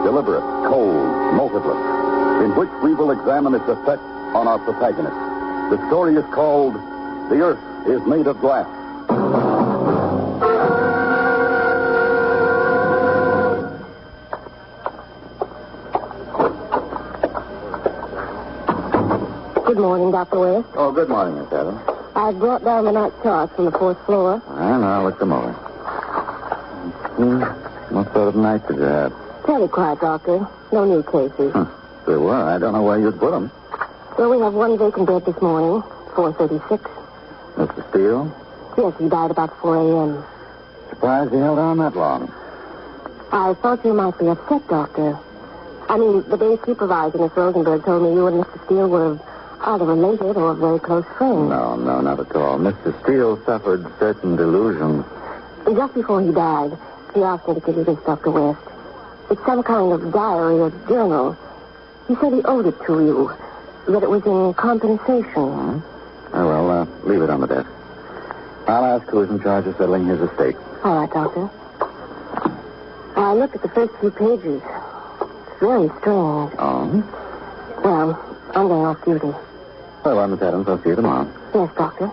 deliberate, cold, motiveless, in which we will examine its effect on our protagonist. The story is called The Earth is Made of Glass. Good morning, Dr. West. Oh, good morning, Miss Adams. I brought down the night charts from the fourth floor. I know. Look them over. What sort of night did you have? Fairly quiet, Doctor. No new cases. There were. I don't know where you'd put them. Well, we have one vacant bed this morning, 436. Mr. Steele? Yes, he died about 4 a.m. Surprised he held on that long. I thought you might be upset, Doctor. I mean, the day supervisor, Miss Rosenberg, told me you and Mr. Steele were either related or very close friends. No, not at all. Mr. Steele suffered certain delusions. Just before he died, he asked me to give you this, Dr. West. It's some kind of diary or journal. He said he owed it to you, that it was in compensation. Leave it on the desk. I'll ask who is in charge of settling his estate. All right, Doctor. I looked at the first few pages. It's very strange. Oh? Well, I'm going off duty. Very well, Miss Adams. I'll see you tomorrow. Yes, Doctor.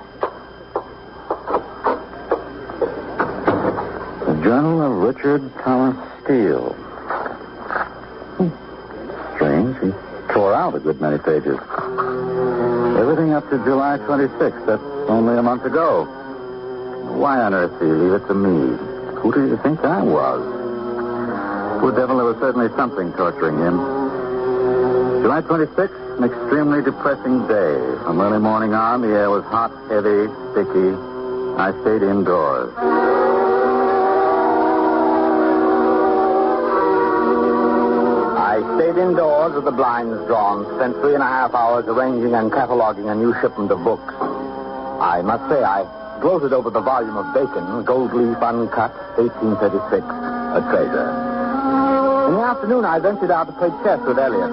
The Journal of Richard Thomas Steele. Strange. He tore out a good many pages. Everything up to July 26th. That's only a month ago. Why on earth do you leave it to me? Who do you think I was? Poor devil, there was certainly something torturing him. July 26th, an extremely depressing day. From early morning on, the air was hot, heavy, sticky. I stayed indoors. I stayed indoors with the blinds drawn, spent 3.5 hours arranging and cataloging a new shipment of books. I must say, I gloated over the volume of Bacon, Gold Leaf Uncut, 1836, a treasure. In the afternoon, I ventured out to play chess with Elliot.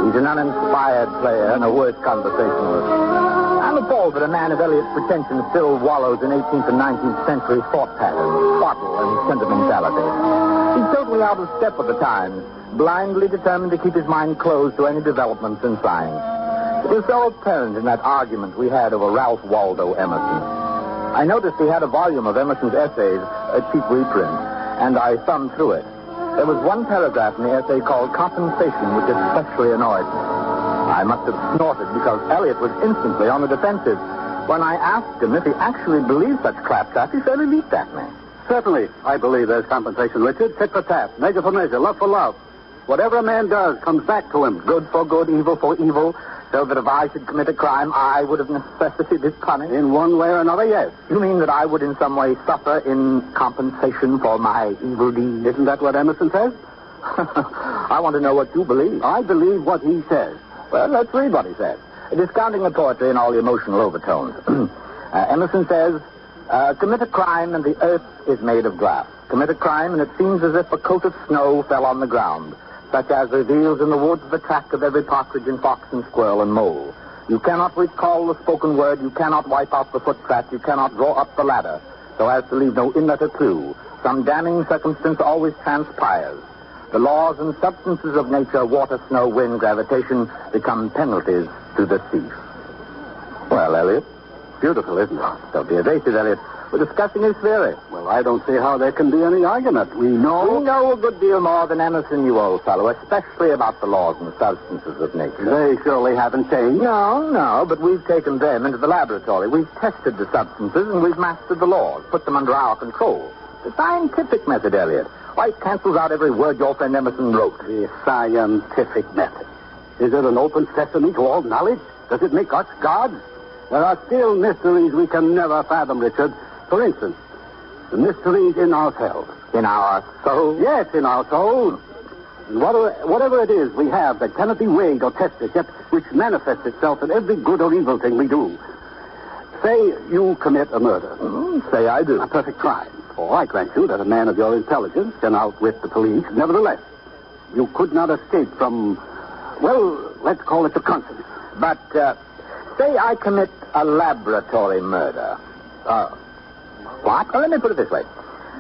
He's an uninspired player and a worse conversationalist. I'm appalled that a man of Elliot's pretensions still wallows in 18th and 19th century thought patterns, twaddle, and sentimentality. He's totally out of step with the times, blindly determined to keep his mind closed to any developments in science. It was so apparent in that argument we had over Ralph Waldo Emerson. I noticed he had a volume of Emerson's essays, a cheap reprint, and I thumbed through it. There was one paragraph in the essay called Compensation, which especially annoyed me. I must have snorted because Eliot was instantly on the defensive. When I asked him if he actually believed such claptrap, he fairly leaped at me. Certainly, I believe there's compensation, Richard. Tit for tat, measure for measure, love for love. Whatever a man does comes back to him. Good for good, evil for evil. So that if I should commit a crime, I would of necessity be punished? In one way or another, yes. You mean that I would in some way suffer in compensation for my evil deed? Isn't that what Emerson says? I want to know what you believe. I believe what he says. Well, let's read what he says. Discounting the poetry and all the emotional overtones. Emerson says, commit a crime and the earth is made of glass. Commit a crime and it seems as if a coat of snow fell on the ground, such as reveals in the woods the track of every partridge and fox and squirrel and mole. You cannot recall the spoken word, you cannot wipe out the foot track, you cannot draw up the ladder, so as to leave no inlet or clue. Some damning circumstance always transpires. The laws and substances of nature, water, snow, wind, gravitation, become penalties to the thief. Well, Elliot, beautiful, isn't it? Don't be evasive, Elliot. We're discussing his theory. Well, I don't see how there can be any argument. We know a good deal more than Emerson, you old fellow, especially about the laws and substances of nature. They surely haven't changed. No, but we've taken them into the laboratory. We've tested the substances and we've mastered the laws, put them under our control. The scientific method, Elliot. Why, it cancels out every word your friend Emerson wrote. The scientific method. Is it an open sesame to all knowledge? Does it make us gods? There are still mysteries we can never fathom, Richard. For instance, the mysteries in ourselves. In our soul? Yes, in our soul. Whatever it is we have that cannot be weighed or tested, yet which manifests itself in every good or evil thing we do. Say you commit a murder. Say I do. A perfect crime. For I grant you that a man of your intelligence can outwit the police. Nevertheless, you could not escape from, well, let's call it the conscience. But, say I commit a laboratory murder. What? Well, let me put it this way.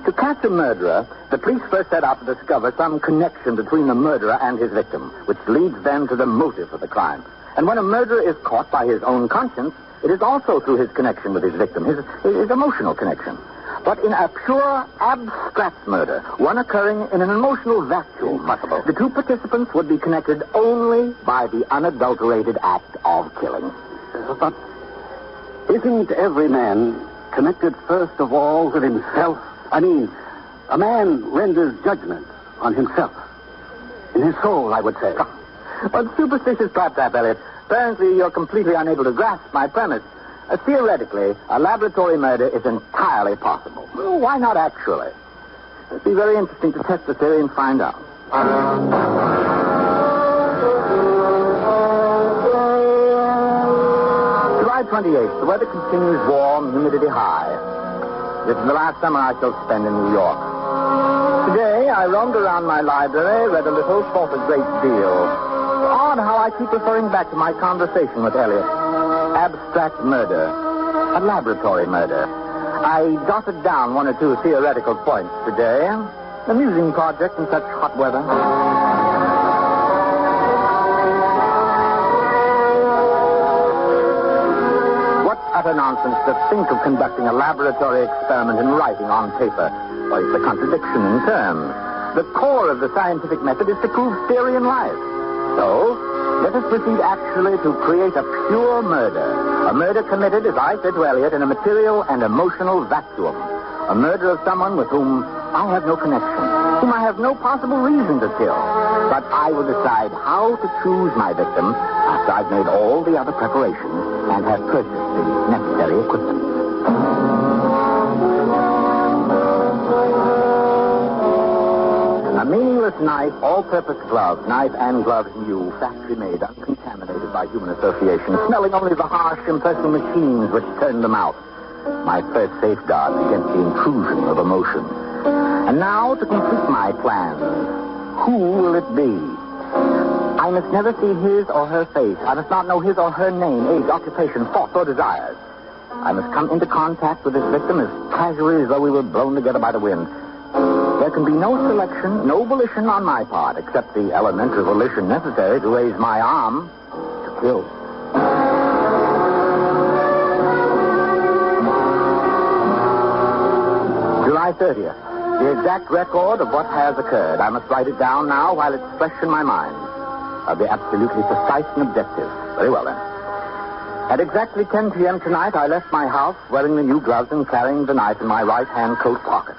To catch a murderer, the police first set out to discover some connection between the murderer and his victim, which leads them to the motive of the crime. And when a murderer is caught by his own conscience, it is also through his connection with his victim, his emotional connection. But in a pure, abstract murder, one occurring in an emotional vacuum, the two participants would be connected only by the unadulterated act of killing. But isn't every man connected first of all with himself? I mean, a man renders judgment on himself. In his soul, I would say. What superstitious claptrap, Elliot. Apparently, you're completely unable to grasp my premise. Theoretically, a laboratory murder is entirely possible. Well, why not actually? It'd be very interesting to test the theory and find out. July 28th. The weather continues warm, humidity high. This is the last summer I shall spend in New York. Today, I roamed around my library, read a little, thought a great deal. Odd how I keep referring back to my conversation with Elliot. Abstract murder. A laboratory murder. I jotted down one or two theoretical points today. Amusing project in such hot weather. What utter nonsense to think of conducting a laboratory experiment in writing on paper. Well, it's a contradiction in terms. The core of the scientific method is to prove theory in life. So, let us proceed actually to create a pure murder. A murder committed, as I said to Elliot, in a material and emotional vacuum. A murder of someone with whom I have no connection, whom I have no possible reason to kill. But I will decide how to choose my victim after I've made all the other preparations and have purchased the necessary equipment. A meaningless knife, all-purpose glove, knife and gloves new, factory-made, uncontaminated by human association, smelling only the harsh, impersonal machines which turned them out. My first safeguard against the intrusion of emotion. And now, to complete my plans, who will it be? I must never see his or her face. I must not know his or her name, age, occupation, thoughts, or desires. I must come into contact with this victim as casually as though we were blown together by the wind. There can be no selection, no volition on my part, except the elementary volition necessary to raise my arm to kill. July 30th. The exact record of what has occurred. I must write it down now while it's fresh in my mind. I'll be absolutely precise and objective. Very well, then. At exactly 10 p.m. tonight, I left my house wearing the new gloves and carrying the knife in my right-hand coat pocket.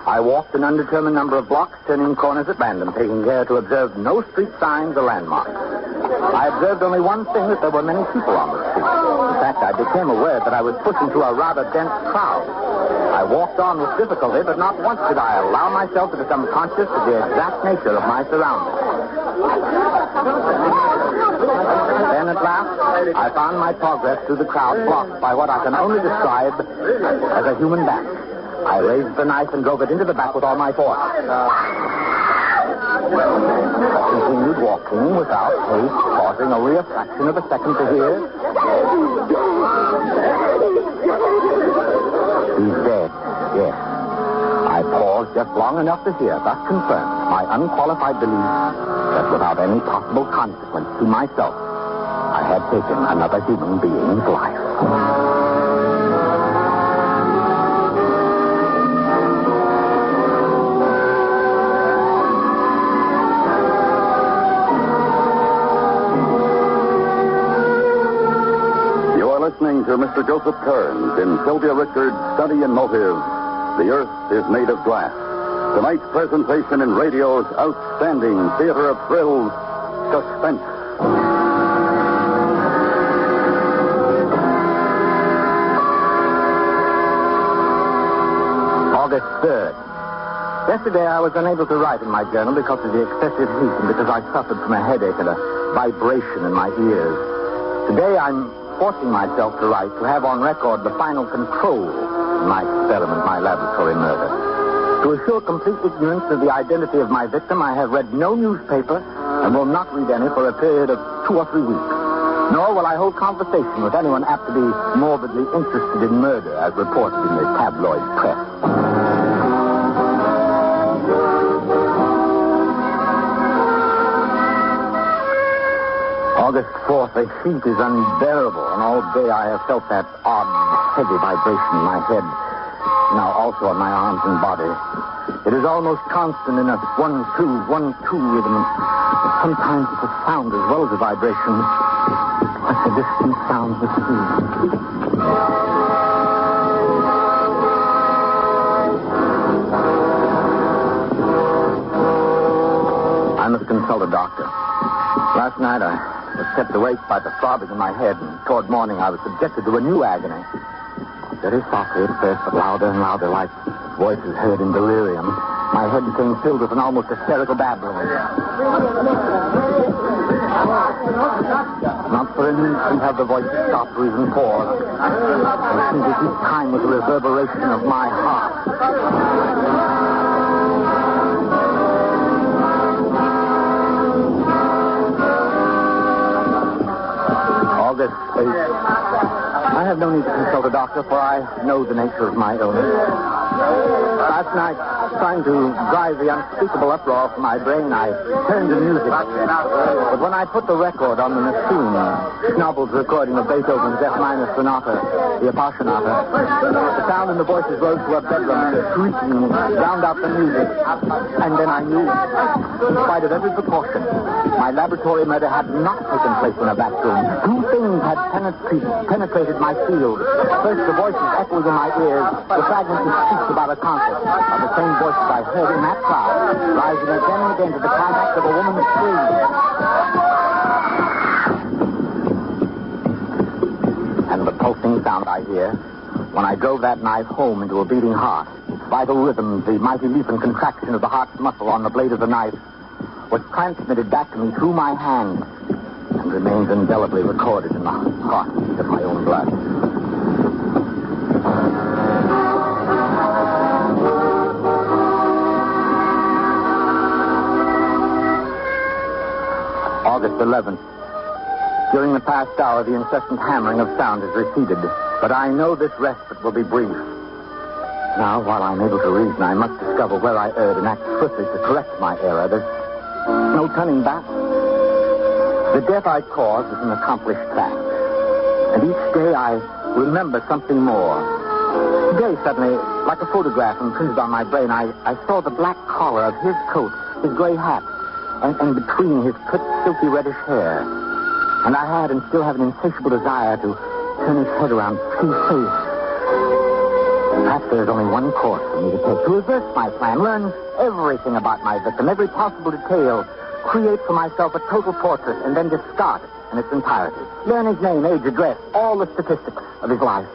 I walked an undetermined number of blocks, turning corners at random, taking care to observe no street signs or landmarks. I observed only one thing, that there were many people on the street. In fact, I became aware that I was pushing through a rather dense crowd. I walked on with difficulty, but not once did I allow myself to become conscious of the exact nature of my surroundings. Then at last, I found my progress through the crowd blocked by what I can only describe as a human back. I raised the knife and drove it into the back with all my force. I continued walking without haste, pausing only a fraction of a second to hear. He's dead, yes. I paused just long enough to hear, thus confirmed my unqualified belief that without any possible consequence to myself, I had taken another human being's life. Listening to Mr. Joseph Kearns in Sylvia Richards' Study in Motive, The Earth is Made of Glass. Tonight's presentation in radio's outstanding theater of thrills, Suspense. August 3rd. Yesterday I was unable to write in my journal because of the excessive heat and because I suffered from a headache and a vibration in my ears. Today I'm forcing myself to write, to have on record the final control in my experiment, my laboratory murder. To assure complete ignorance of the identity of my victim, I have read no newspaper and will not read any for a period of 2 or 3 weeks. Nor will I hold conversation with anyone apt to be morbidly interested in murder, as reported in the tabloid press. August 4th, the heat is unbearable, and all day I have felt that odd, heavy vibration in my head, now also on my arms and body. It is almost constant in a 1-2, 1-2 rhythm. Sometimes it's a sound as well as a vibration. Like a distant sound of the sea. I must consult a doctor. Last night I was kept awake by the throbbing in my head, and toward morning I was subjected to a new agony. Very softly at first, but louder and louder, like voices heard in delirium. My head became filled with an almost hysterical babbling. Not for an instant have the voices stopped or even paused. It seemed as each time was a reverberation of my heart. August 8th. I have no need to consult a doctor, for I know the nature of my illness. Last night, trying to drive the unspeakable uproar from my brain, I turned to music. But when I put the record on the machine, Schnabel's recording of Beethoven's F minor sonata, the Appassionata, the sound in the voices rose to a bedlam and the shrieking drowned out the music. And then I knew, in spite of every precaution, my laboratory murder had not taken place in a vacuum. Two things had penetrated my field. First, the voices echoing in my ears, the fragments of speech about a concert, are the same voices I heard in that crowd, rising again and again to the climax of a woman's scream. And the pulsing sound I hear when I drove that knife home into a beating heart, its vital rhythms, the mighty leap and contraction of the heart's muscle on the blade of the knife, was transmitted back to me through my hand and remains indelibly recorded in the heartbeat of my own blood. August 11th. During the past hour, the incessant hammering of sound has receded, but I know this respite will be brief. Now, while I'm able to reason, I must discover where I erred and act swiftly to correct my error. There's no turning back. The death I caused is an accomplished fact, and each day I remember something more. Today, suddenly, like a photograph imprinted on my brain, I saw the black collar of his coat, his gray hat, and between his clipped, silky reddish hair. And I had and still have an insatiable desire to turn his head around, see his face. Perhaps there's only one course for me to take, to reverse my plan, learn everything about my victim, every possible detail, create for myself a total portrait, and then discard it in its entirety. Learn his name, age, address, all the statistics of his life.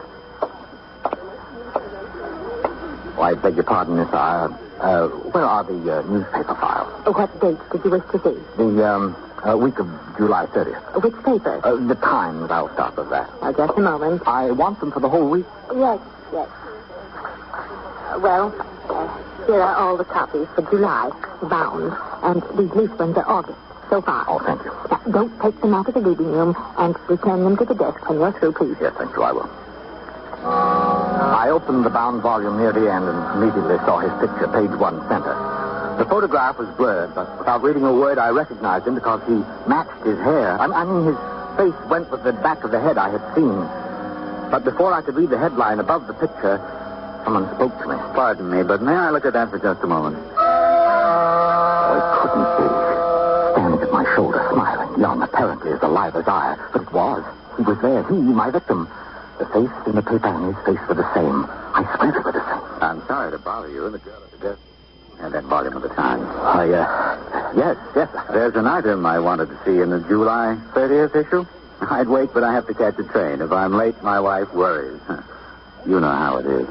Oh, I beg your pardon, Miss Eyre. Where are the newspaper files? What dates did you wish to see? The week of July 30th. Which paper? The Times. I'll start with that. Now, just a moment. I want them for the whole week. Yes. Well, here are all the copies for July, bound, and these loose ones are August, so far. Oh, thank you. Now, don't take them out of the reading room and return them to the desk when you're through, please. Yes, thank you, I will. I opened the bound volume near the end and immediately saw his picture, page 1, center. The photograph was blurred, but without reading a word, I recognized him because he matched his hair. I mean, his face went with the back of the head I had seen. But before I could read the headline above the picture, someone spoke to me. Pardon me, but may I look at that for just a moment? Oh, it couldn't be. Standing at my shoulder, smiling, young, apparently as alive as I. But it was. He was there, he, my victim. The face in the paper and his face were the same. I swear they were the same. I'm sorry to bother you. The girl at the desk had that volume of the Times. Yes. There's an item I wanted to see in the July 30th issue. I'd wait, but I have to catch a train. If I'm late, my wife worries. You know how it is.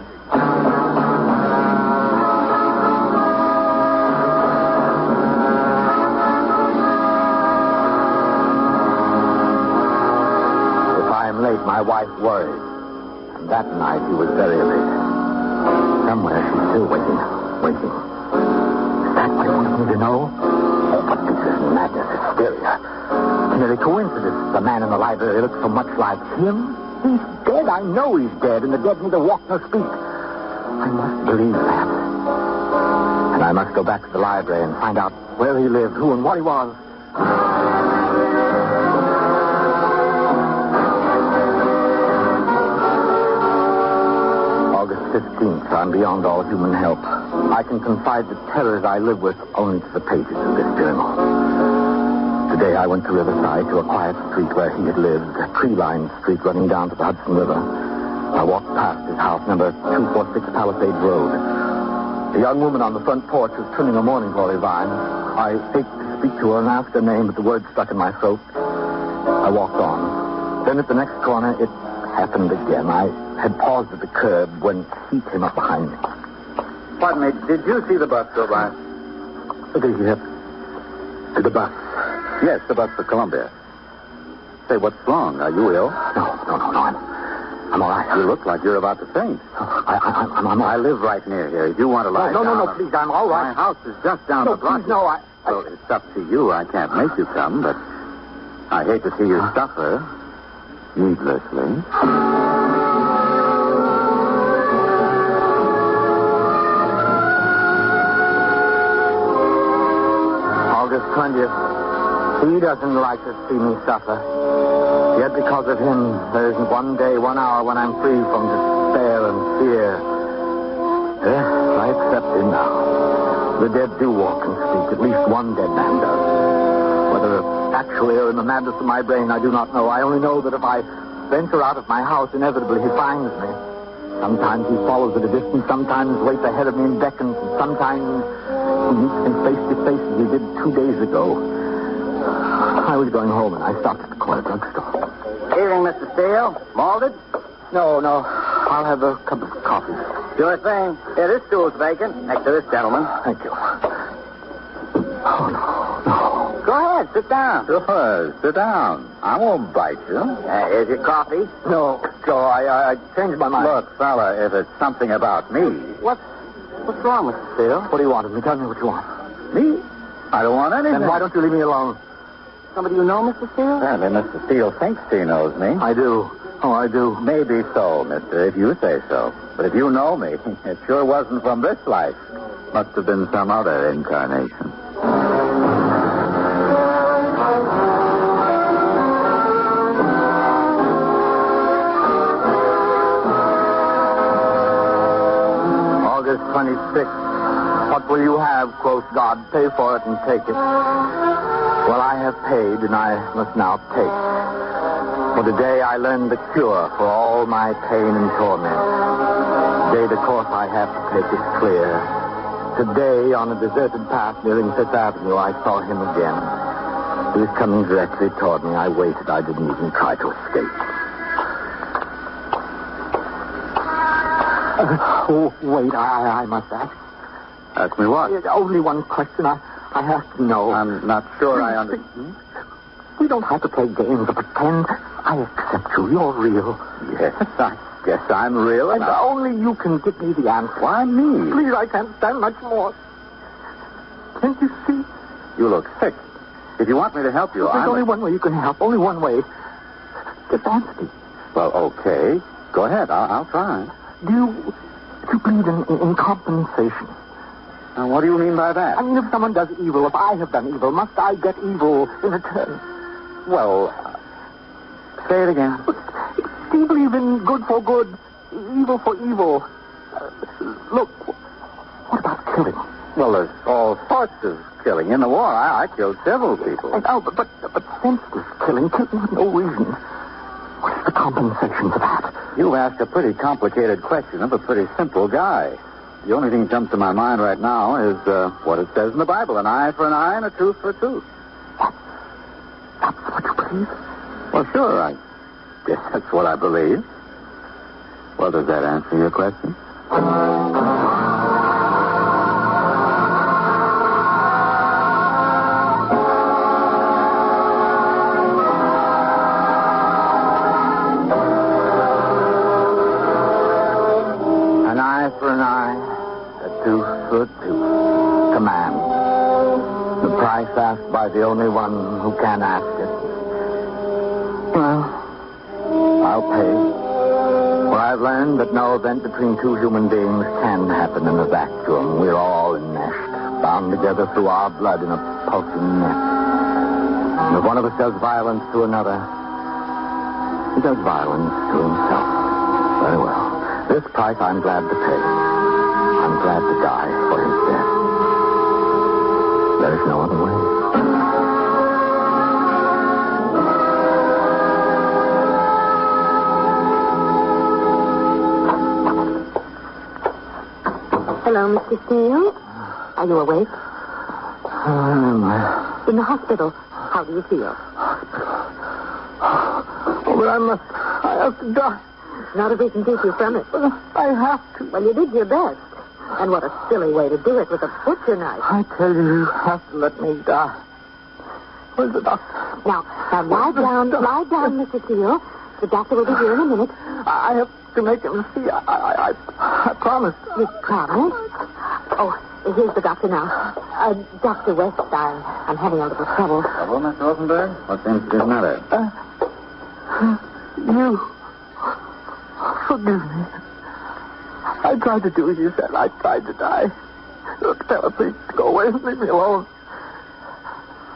Late, my wife worried. And that night, he was very late. Somewhere, she's still waiting. Is that what he wanted me to know? Oh, but this is madness, hysteria. Merely coincidence. The man in the library looks so much like him. He's dead. I know he's dead, and the dead neither walk nor speak. I must believe that. And I must go back to the library and find out where he lived, who and what he was. 15th. I'm beyond all human help. I can confide the terrors I live with only to the pages of this journal. Today I went to Riverside, to a quiet street where he had lived, a tree-lined street running down to the Hudson River. I walked past his house, number 246 Palisades Road. A young woman on the front porch was trimming a morning glory vine. I ached to speak to her and ask her name, but the words stuck in my throat. I walked on. Then at the next corner, it happened again. I had paused at the curb when he came up behind me. Pardon me, did you see the bus go by? The bus. Yes, the bus for Columbia. Say, what's wrong? Are you ill? No. I'm all right. You look like you're about to faint. I live right near here. If you want to lie down... No, please, I'm all right. My house is just down the block. Please, no, Well, it's up to you. I can't make you come, but I hate to see you suffer needlessly. August 20th. He doesn't like to see me suffer. Yet because of him, there isn't one day, 1 hour when I'm free from despair and fear. Yes, I accept him now. The dead do walk and speak. At least one dead man does. Whether actually or in the madness of my brain, I do not know. I only know that if I venture out of my house, inevitably he finds me. Sometimes he follows at a distance, sometimes waits ahead of me and beckons, and sometimes he meets me face to face as he did 2 days ago. I was going home and I stopped at the corner drugstore. Evening, Mr. Steele. Malted? No. I'll have a cup of coffee. Sure thing. Here, this stool's vacant next to this gentleman. Thank you. Oh, no. Go ahead, sit down. Sure, sit down. I won't bite you. Here's your coffee. No, Joe, I changed my mind. Look, fella, if it's something about me... What's wrong, Mr. Steele? What do you want of me? Tell me what you want. Me? I don't want anything. Then why don't you leave me alone? Somebody you know, Mr. Steele? Apparently, Mr. Steele thinks he knows me. I do. Oh, I do. Maybe so, mister, if you say so. But if you know me, it sure wasn't from this life. Must have been some other incarnation. August 26th. What will you have, quoth God? Pay for it and take it. Well, I have paid, and I must now take. For today I learned the cure for all my pain and torment. Today the course I have to take is clear. Today, on a deserted path nearing Fifth Avenue, I saw him again. He was coming directly toward me. I waited. I didn't even try to escape. Wait, I must ask. Ask me what? Only one question. I have to know. I'm not sure I understand. We don't have to play games or pretend. I accept you. You're real. Yes, I guess I'm real. And only you can give me the answer. Why me? Please, I can't stand much more. Can't you see? You look sick. If you want me to help you, There's only one way you can help. Only one way. Get Anstey. Well, okay. Go ahead. I'll try. Do you believe in compensation? Now, what do you mean by that? I mean, if someone does evil, if I have done evil, must I get evil in return? Well, say it again. Do you believe in good for good, evil for evil? Look, what about killing? Well, there's all sorts of killing. In the war, I killed several people. I know, but senseless killing with no reason. What's the compensation for that? You've asked a pretty complicated question of a pretty simple guy. The only thing that comes to my mind right now is what it says in the Bible. An eye for an eye and a tooth for a tooth. That's what you believe? Well, sure, I guess that's what I believe. Well, does that answer your question? An eye for an eye, a tooth for a tooth. Command. The price asked by the only one who can ask it. Well, I'll pay. For I've learned that no event between two human beings can happen in a vacuum. We're all enmeshed, bound together through our blood in a pulsing net. And if one of us does violence to another, he does violence to himself. Very well. This price I'm glad to pay. I'm glad to die for his death. There is no other way. Hello, Mr. Steele. Are you awake? In the hospital. How do you feel? But I have to die. Not if we can keep you from it. I have to. Well, you did your best. And what a silly way to do it with a butcher knife. I tell you, you have to let me die. Where's the doctor? Now lie down, Mr. Steele. The doctor will be here in a minute. I have to make him see. I promised. You promised? Oh, here's the doctor now. Dr. West, I'm having a little trouble. Trouble, Mr. Rosenberg? What seems to be the matter? You. Forgive me. I tried to do as you said. I tried to die. Look, tell her, please, go away and leave me alone.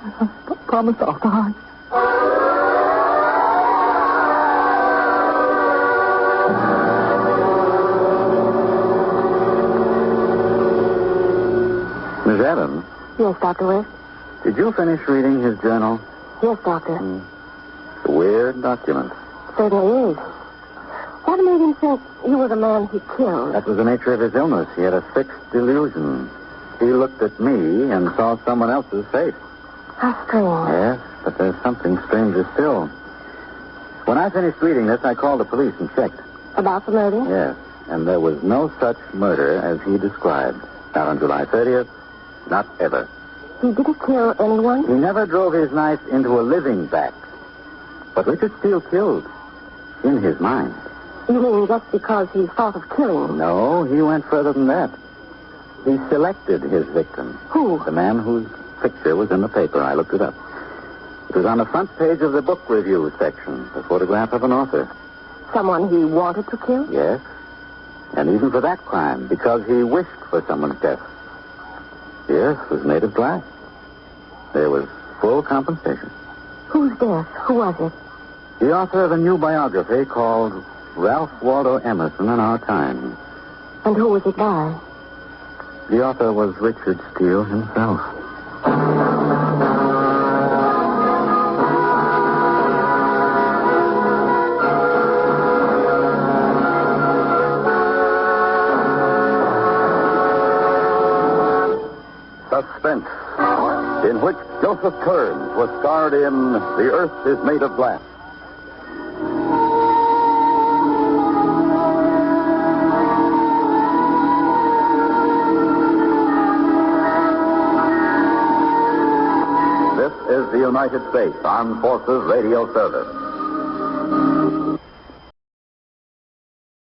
I promise I'll die. Miss Adams? Yes, Dr. West? Did you finish reading his journal? Yes, Doctor. It's a weird document. Certainly is. What made him think you were the man he killed? That was the nature of his illness. He had a fixed delusion. He looked at me and saw someone else's face. How strange. Yes, but there's something stranger still. When I finished reading this, I called the police and checked. About the murder? Yes, and there was no such murder as he described. Not on July 30th, not ever. He didn't kill anyone? He never drove his knife into a living back. But Richard Steele killed. In his mind. You mean just because he thought of killing? No, he went further than that. He selected his victim. Who? The man whose picture was in the paper. I looked it up. It was on the front page of the book review section, the photograph of an author. Someone he wanted to kill? Yes. And even for that crime, because he wished for someone's death. The earth was made of glass. There was full compensation. Whose death? Who was it? The author of a new biography called Ralph Waldo Emerson in Our Time. And who was it by? The author was Richard Steele himself. Suspense, in which Joseph Kearns was starred in The Earth is Made of Glass. This is the United States Armed Forces Radio Service.